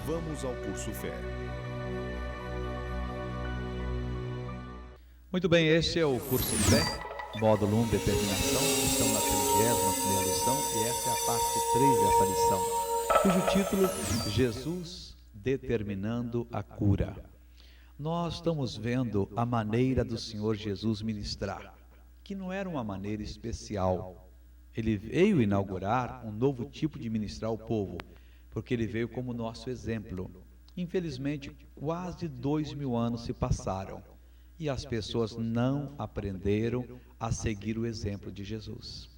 Vamos ao curso Fé. Muito bem, este é o curso Fé, módulo 1, Determinação. Estamos na 31ª lição e essa é a parte 3 dessa lição, cujo título, Jesus determinando a cura. Nós estamos vendo a maneira do Senhor Jesus ministrar, que não era uma maneira especial. Ele veio inaugurar um novo tipo de ministrar ao povo, porque ele veio como nosso exemplo. Infelizmente, quase 2000 anos se passaram e as pessoas não aprenderam a seguir o exemplo de Jesus.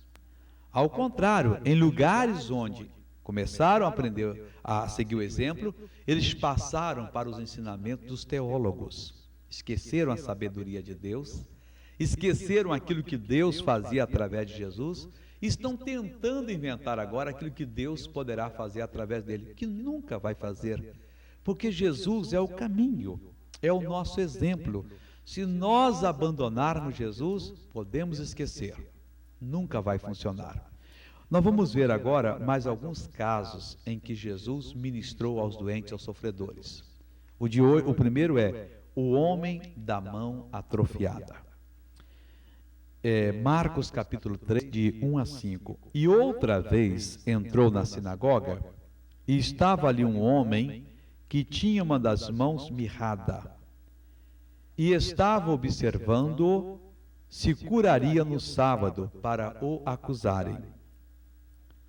Ao contrário, em lugares onde começaram a aprender a seguir o exemplo, eles passaram para os ensinamentos dos teólogos. Esqueceram a sabedoria de Deus, esqueceram aquilo que Deus fazia através de Jesus, e estão tentando inventar agora aquilo que Deus poderá fazer através dele, que nunca vai fazer, porque Jesus é o caminho, é o nosso exemplo. Se nós abandonarmos Jesus, podemos esquecer, nunca vai funcionar. Nós vamos ver agora mais alguns casos em que Jesus ministrou aos doentes, aos sofredores. O primeiro é o homem da mão atrofiada. Marcos capítulo 3, de 1 a 5. E outra vez entrou na sinagoga, e estava ali um homem que tinha uma das mãos mirrada, e estava observando se curaria no sábado para o acusarem.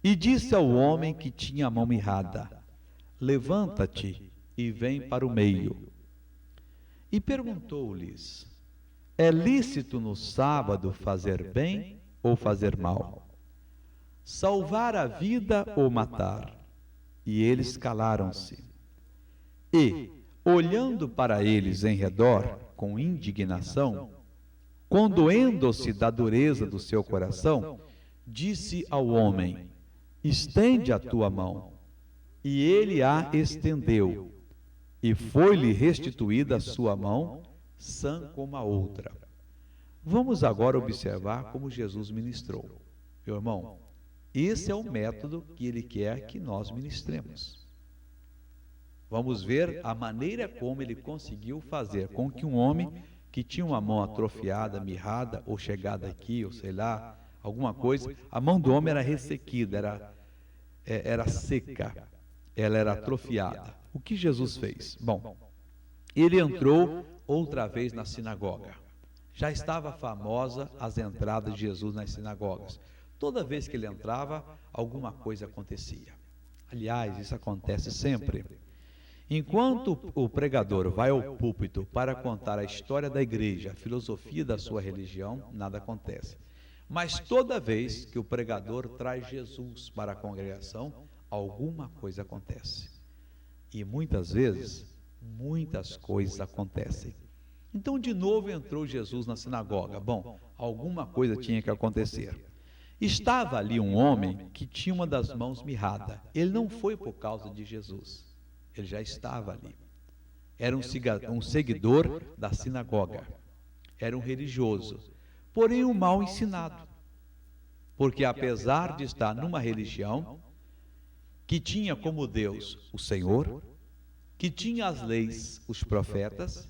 E disse ao homem que tinha a mão mirrada: levanta-te e vem para o meio. E perguntou-lhes: é lícito no sábado fazer bem ou fazer mal? Salvar a vida ou matar? E eles calaram-se. E, olhando para eles em redor, com indignação, condoendo-se da dureza do seu coração, disse ao homem: estende a tua mão. E ele a estendeu, e foi-lhe restituída a sua mão, sã como a outra. Vamos agora observar como Jesus ministrou. Meu irmão, esse é o método que ele quer que nós ministremos. Vamos ver a maneira como ele conseguiu fazer com que um homem que tinha uma mão atrofiada, mirrada, ou chegada aqui, ou sei lá, alguma coisa, a mão do homem era ressequida, era seca, ela era atrofiada. O que Jesus fez? Bom, ele entrou outra vez na sinagoga. Já estava famosa as entradas de Jesus nas sinagogas. Toda vez que ele entrava, alguma coisa acontecia. Aliás, isso acontece sempre. Enquanto o pregador vai ao púlpito para contar a história da igreja, a filosofia da sua religião, nada acontece. Mas toda vez que o pregador traz Jesus para a congregação, alguma coisa acontece. E muitas vezes, muitas coisas acontecem. Então, de novo entrou Jesus na sinagoga. Bom, alguma coisa tinha que acontecer. Estava ali um homem que tinha uma das mãos mirrada. Ele não foi por causa de Jesus. Ele já estava ali. Era um seguidor da sinagoga. Era um religioso. Porém, um mal ensinado. Porque apesar de estar numa religião que tinha como Deus o Senhor, que tinha as leis, os profetas,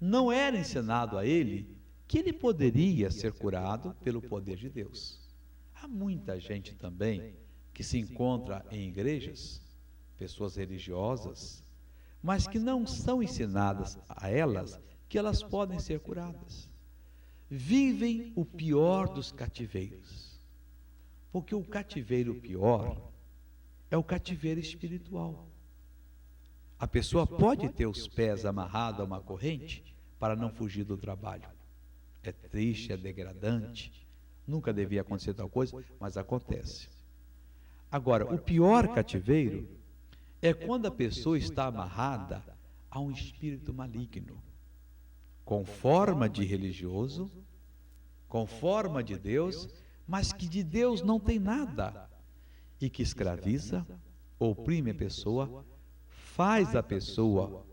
não era ensinado a ele que ele poderia ser curado pelo poder de Deus. Há muita gente também que se encontra em igrejas, pessoas religiosas, mas que não são ensinadas a elas que elas podem ser curadas. Vivem o pior dos cativeiros, porque o cativeiro pior é o cativeiro espiritual. A pessoa pode ter os pés amarrados a uma corrente para não fugir do trabalho. É triste, é degradante, nunca devia acontecer tal coisa, mas acontece. Agora, o pior cativeiro é quando a pessoa está amarrada a um espírito maligno, com forma de religioso, com forma de Deus, mas que de Deus não tem nada, e que escraviza, oprime a pessoa, faz a pessoa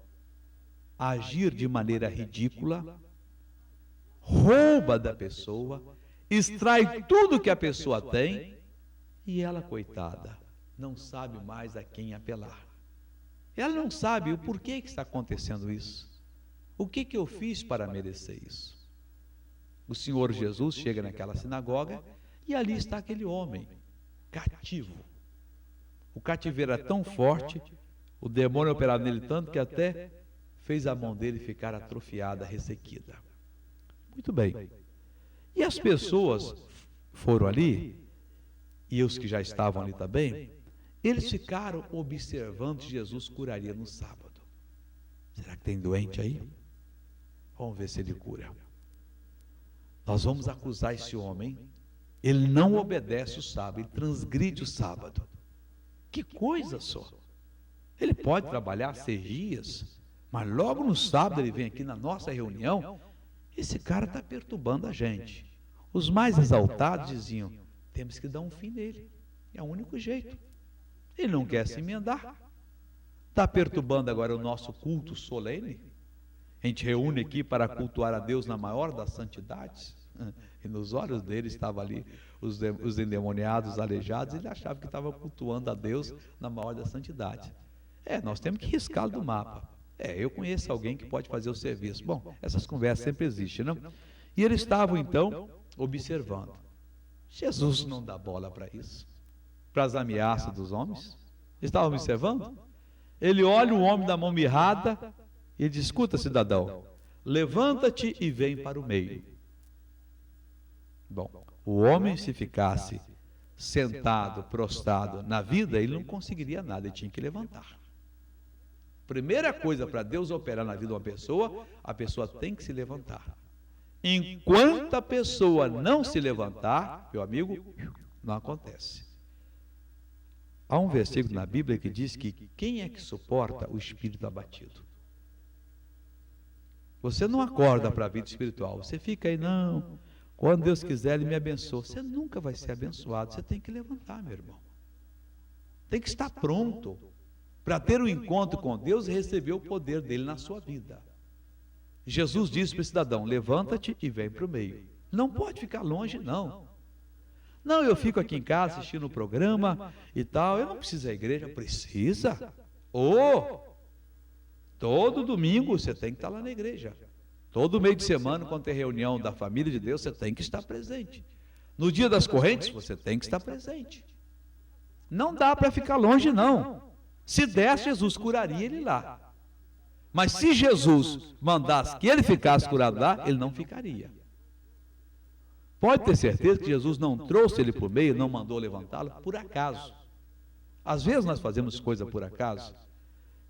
agir de maneira ridícula, rouba da pessoa, extrai tudo que a pessoa tem, e ela, coitada, não sabe mais a quem apelar. Ela não sabe o porquê que está acontecendo isso. O que eu fiz para merecer isso? O Senhor Jesus chega naquela sinagoga e ali está aquele homem, cativo. O cativeiro era tão forte, o demônio operava nele tanto que até fez a mão dele ficar atrofiada, ressequida. Muito bem. E as pessoas foram ali, e os que já estavam ali também, eles ficaram observando se Jesus curaria no sábado. Será que tem doente aí? Vamos ver se ele cura. Nós vamos acusar esse homem. Ele não obedece o sábado, ele transgride o sábado. Que coisa só! Ele pode trabalhar 6 dias, mas logo no sábado ele vem aqui na nossa reunião. Esse cara está perturbando a gente. Os mais exaltados diziam: temos que dar um fim nele, é o único jeito. Ele não quer se emendar. Está perturbando agora o nosso culto solene. A gente reúne aqui para cultuar a Deus na maior das santidades. E nos olhos dele estavam ali os endemoniados, os aleijados. Ele achava que estava cultuando a Deus na maior da santidade. Nós temos que riscá-lo do mapa. Eu conheço alguém que pode fazer o serviço. Bom, essas conversas sempre existem, não? E eles estavam então observando. Jesus não dá bola para isso, para as ameaças dos homens. Estavam observando? Ele olha o homem da mão mirrada e diz: escuta, cidadão, levanta-te e vem para o meio. Bom, o homem, se ficasse sentado, prostrado na vida, ele não conseguiria nada, ele tinha que levantar. Primeira coisa para Deus operar na vida de uma pessoa, a pessoa tem que se levantar. Enquanto a pessoa não se levantar, meu amigo, não acontece. Há um versículo na Bíblia que diz que quem é que suporta o espírito abatido? Você não acorda para a vida espiritual, você fica aí, não, quando Deus quiser Ele me abençoa. Você nunca vai ser abençoado, você tem que levantar, meu irmão. Tem que estar pronto para ter um encontro com Deus e receber o poder dele na sua vida. Jesus disse para o cidadão: levanta-te e vem para o meio. Não pode ficar longe, não. Não, eu fico aqui em casa assistindo o programa e tal, eu não preciso ir à igreja. Precisa? Todo domingo você tem que estar lá na igreja. Todo meio de semana, quando tem reunião da família de Deus, você tem que estar presente. No dia das correntes, você tem que estar presente. Não dá para ficar longe, não. Se desse, Jesus curaria ele lá. Mas se Jesus mandasse que ele ficasse curado lá, ele não ficaria. Pode ter certeza que Jesus não trouxe ele por meio, não mandou levantá-lo por acaso. Às vezes nós fazemos coisa por acaso.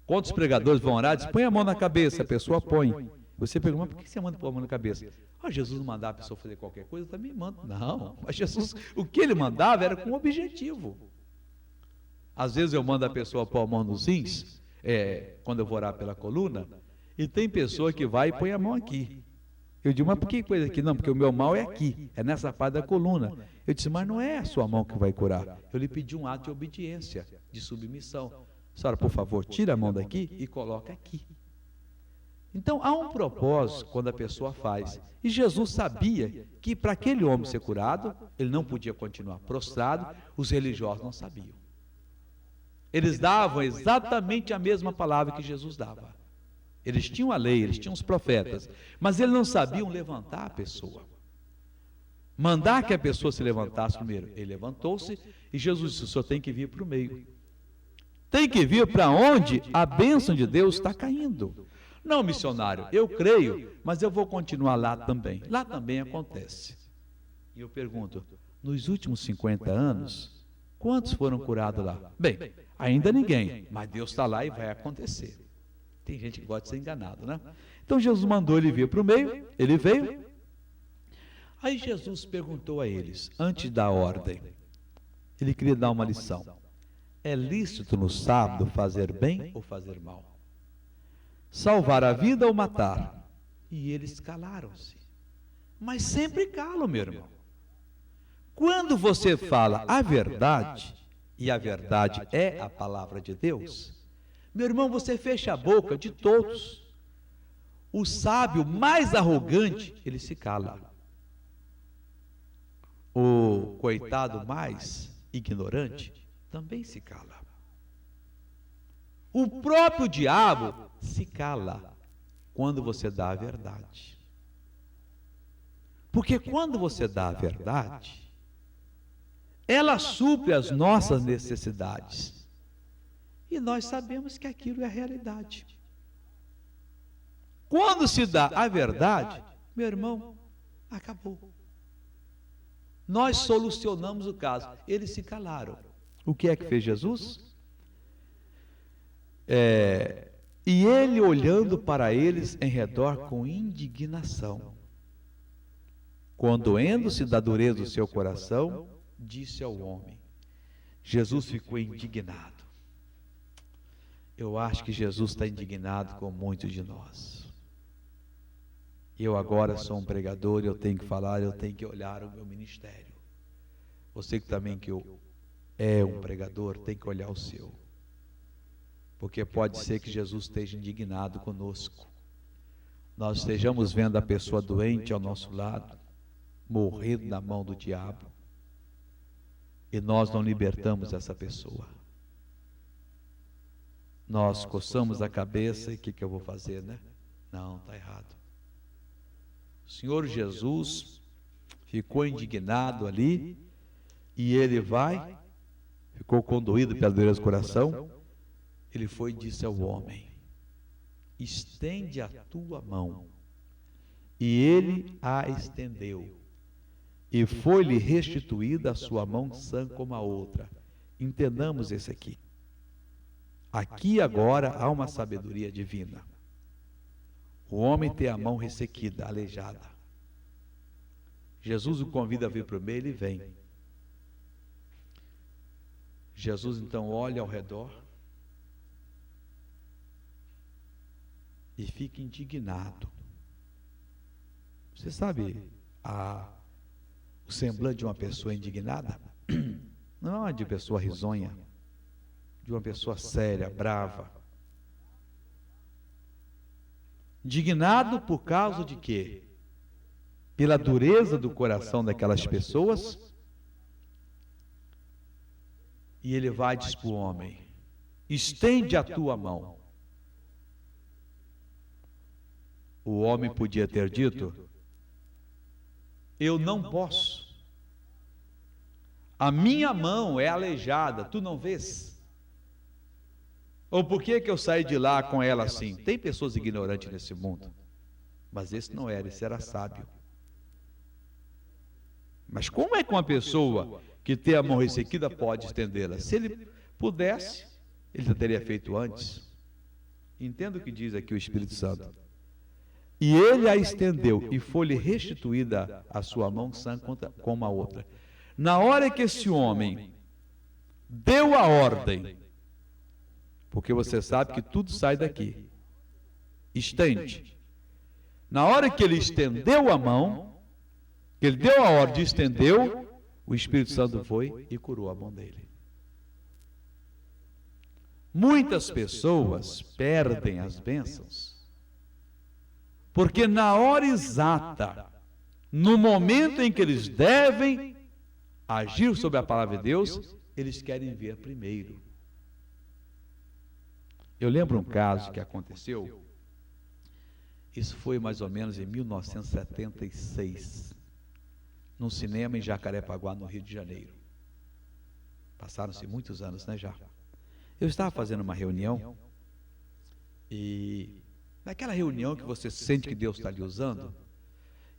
Quando os pregadores vão orar, diz: põe a mão na cabeça, a pessoa põe. Você pergunta: mas por que você manda pôr a mão na cabeça? Jesus não mandava a pessoa fazer qualquer coisa, eu também mando. Não, mas Jesus, o que ele mandava era com objetivo. Às vezes eu mando a pessoa pôr a mão nos rins, quando eu vou orar pela coluna, e tem pessoa que vai e põe a mão aqui. Eu digo: mas por que coisa aqui? Não, porque o meu mal é aqui, é nessa parte da coluna. Eu disse: mas não é a sua mão que vai curar. Eu lhe pedi um ato de obediência, de submissão. Senhora, por favor, tira a mão daqui e coloca aqui. Então, há um propósito quando a pessoa faz. E Jesus sabia que para aquele homem ser curado, ele não podia continuar prostrado, os religiosos não sabiam. Eles davam exatamente a mesma palavra que Jesus dava. Eles tinham a lei, eles tinham os profetas, mas eles não sabiam levantar a pessoa. Mandar que a pessoa se levantasse primeiro. Ele levantou-se e Jesus disse: o senhor tem que vir para o meio. Tem que vir para onde a bênção de Deus está caindo. Não, missionário, eu creio, mas eu vou continuar lá também. Lá também acontece. E eu pergunto: nos últimos 50 anos, quantos foram curados lá? Bem, ainda ninguém, mas Deus está lá e vai acontecer. Tem gente que gosta de ser enganado, né? Então Jesus mandou ele vir para o meio, ele veio. Aí Jesus perguntou a eles, antes da ordem, ele queria dar uma lição: é lícito no sábado fazer bem ou fazer mal? Salvar a vida ou matar? E eles calaram-se. Mas sempre calam, meu irmão. Quando você fala a verdade, e a verdade é a palavra de Deus, meu irmão, você fecha a boca de todos. O sábio mais arrogante, ele se cala. O coitado mais ignorante também se cala. O próprio diabo se cala quando você dá a verdade. Porque quando você dá a verdade, ela supre as nossas necessidades. E nós sabemos que aquilo é a realidade. Quando se dá a verdade, meu irmão, acabou. Nós solucionamos o caso. Eles se calaram. O que é que fez Jesus? E ele, olhando para eles em redor com indignação, condoendo-se da dureza do seu coração, disse ao homem. Jesus ficou indignado. Eu acho que Jesus está indignado com muitos de nós. Eu agora sou um pregador, eu tenho que falar, eu tenho que olhar o meu ministério. Você que também é um pregador, tem que olhar o seu. Porque pode ser que Jesus esteja indignado conosco. Nós estejamos vendo a pessoa doente ao nosso lado, morrendo na mão do diabo, e nós não libertamos essa pessoa. Nós coçamos a cabeça e o que eu vou fazer, né? Não, está errado. O Senhor Jesus ficou indignado ali, e ele ficou conduído pela dureza do coração. Ele foi e disse ao homem: estende a tua mão. E ele a estendeu, e foi-lhe restituída a sua mão sã como a outra. Entendamos esse aqui. Aqui agora há uma sabedoria divina. O homem tem a mão ressequida, aleijada. Jesus o convida a vir para o meio, ele vem. Jesus então olha ao redor e fica indignado. Você sabe o semblante de uma pessoa indignada? Não é de pessoa risonha, de uma pessoa séria, brava. Indignado por causa de quê? Pela dureza do coração daquelas pessoas. E ele vai e diz para o homem: estende a tua mão. O homem podia ter dito: eu não posso. A minha mão é aleijada, tu não vês? Ou por que eu saí de lá com ela assim? Tem pessoas ignorantes nesse mundo, mas esse não era, esse era sábio. Mas como é que uma pessoa que tem a mão ressequida pode estendê-la? Se ele pudesse, ele já teria feito antes. Entenda o que diz aqui o Espírito Santo. E ele a estendeu, e foi-lhe restituída a sua mão sã como a outra. Na hora que esse homem deu a ordem, porque você sabe que tudo sai daqui, estende. Na hora que ele estendeu a mão, que ele deu a ordem, estendeu, o Espírito Santo foi e curou a mão dele. Muitas pessoas perdem as bênçãos, porque na hora exata, no momento em que eles devem agir sobre a palavra de Deus, eles querem ver primeiro. Eu lembro um caso que aconteceu, isso foi mais ou menos em 1976, num cinema em Jacarepaguá, no Rio de Janeiro. Passaram-se muitos anos, né, já? Eu estava fazendo uma reunião, e naquela reunião que você sente que Deus está lhe usando,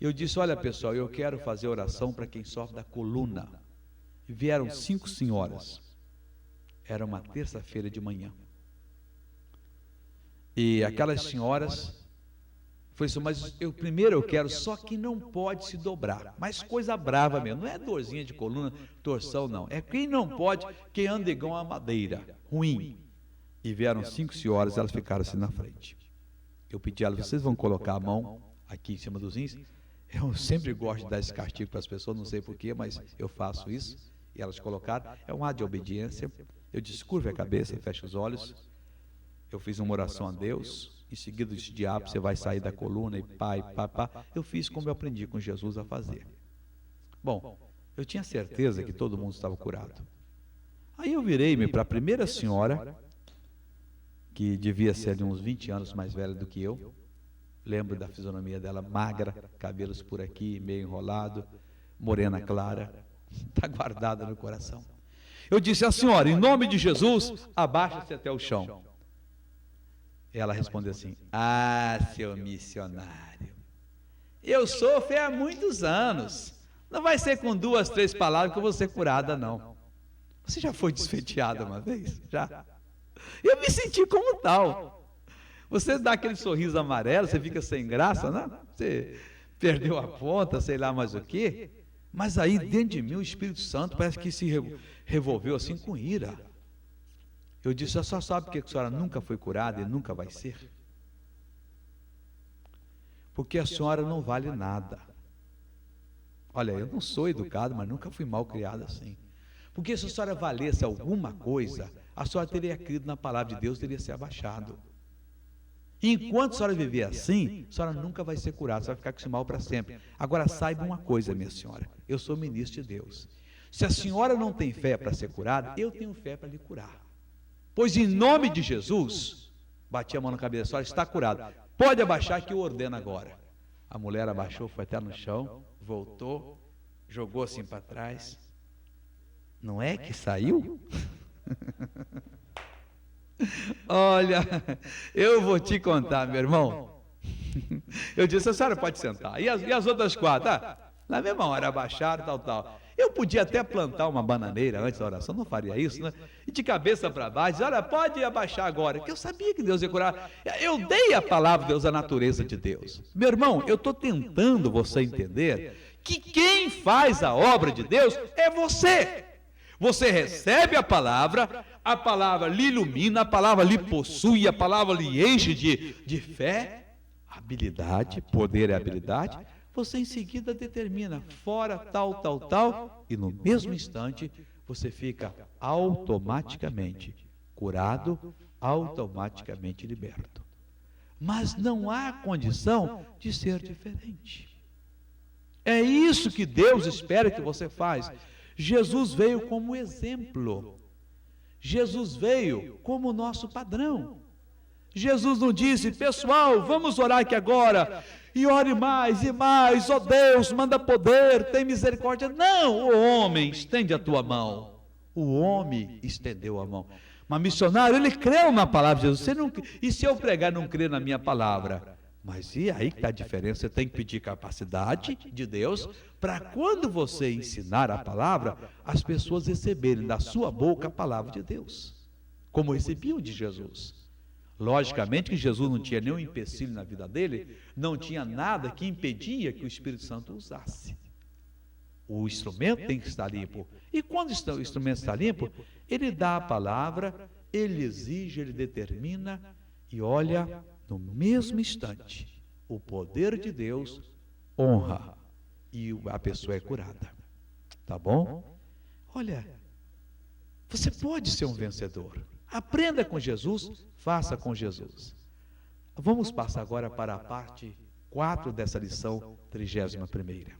eu disse: olha pessoal, eu quero fazer oração para quem sofre da coluna. E vieram 5 senhoras, era uma terça-feira de manhã, e aquelas senhoras, foi isso, mas primeiro eu quero só quem não pode se dobrar, mas coisa brava mesmo, não é dorzinha de coluna, torção não, é quem não pode, quem anda igual uma madeira, ruim. E vieram 5 senhoras, elas ficaram assim na frente. Eu pedi a elas: vocês vão colocar a mão aqui em cima dos rins? Eu sempre gosto de dar esse castigo para as pessoas, não sei porquê, mas eu faço isso. E elas colocaram, é um ato de obediência. Eu disse: curva a cabeça, fecha os olhos. Eu fiz uma oração a Deus. Em seguida disse: diabo, você vai sair da coluna, e pá, e pá, pá. Eu fiz como eu aprendi com Jesus a fazer. Bom, eu tinha certeza que todo mundo estava curado. Aí eu virei-me para a primeira senhora, que devia ser ali uns 20 anos mais velha do que eu. Lembro da fisionomia dela, magra, cabelos por aqui, meio enrolado, morena clara, está guardada no coração. Eu disse: a senhora, em nome de Jesus, abaixa-se até o chão. Ela respondeu assim: ah, seu missionário, eu sofro há muitos anos, não vai ser com 2, 3 palavras que eu vou ser curada, não. Você já foi desfeiteada uma vez? Já? Eu me senti como tal. Você dá aquele sorriso amarelo, você fica sem graça, né? Você perdeu a ponta, sei lá mais o quê. Mas aí dentro de mim o Espírito Santo parece que se revolveu assim com ira. Eu disse: a senhora sabe por que a senhora nunca foi curada e nunca vai ser? Porque a senhora não vale nada. Olha, eu não sou educado, mas nunca fui mal criado assim. Porque se a senhora valesse alguma coisa, a senhora teria crido na palavra de Deus, teria se abaixado. Enquanto a senhora viver assim, a senhora nunca vai ser curada, você vai ficar com esse mal para sempre. Agora saiba uma coisa, minha senhora, eu sou ministro de Deus. Se a senhora não tem fé para ser curada, eu tenho fé para lhe curar. Pois em nome de Jesus, bati a mão na cabeça: a senhora está curada, pode abaixar que eu ordeno agora. A mulher abaixou, foi até no chão, voltou, jogou assim para trás. Não é que saiu? Olha, eu vou te contar, meu irmão. Eu disse: a senhora pode sentar. E as outras 4? Na mesma hora, abaixaram, tal. Eu podia até plantar uma bananeira antes da oração, não faria isso, né? E de cabeça para baixo, olha, pode abaixar agora, porque eu sabia que Deus ia curar. Eu dei a palavra de Deus, a natureza de Deus. Meu irmão, eu estou tentando você entender que quem faz a obra de Deus é você. Você recebe a palavra lhe ilumina, a palavra lhe possui, a palavra lhe enche de fé, habilidade, poder e habilidade. Você em seguida determina, fora tal, e no mesmo instante você fica automaticamente curado, automaticamente liberto. Mas não há condição de ser diferente. É isso que Deus espera que você faça. Jesus veio como exemplo. Jesus veio como nosso padrão. Jesus não disse: pessoal, vamos orar aqui agora, e ore mais e mais, ó Deus, manda poder, tem misericórdia. Não, o homem, estende a tua mão. O homem estendeu a mão. Mas missionário, ele creu na palavra de Jesus. Você não, e se eu pregar e não crer na minha palavra? Mas e aí que está a diferença? Você tem que pedir capacidade de Deus para quando você ensinar a palavra, as pessoas receberem da sua boca a palavra de Deus, como recebiam de Jesus. Logicamente que Jesus não tinha nenhum empecilho na vida dele, não tinha nada que impedia que o Espírito Santo usasse. O instrumento tem que estar limpo. E quando o instrumento está limpo, ele dá a palavra, ele exige, ele determina, e olha, no mesmo instante, o poder de Deus honra e a pessoa é curada. Tá bom? Olha, você pode ser um vencedor. Aprenda com Jesus, faça com Jesus. Vamos passar agora para a parte 4 dessa lição 31ª.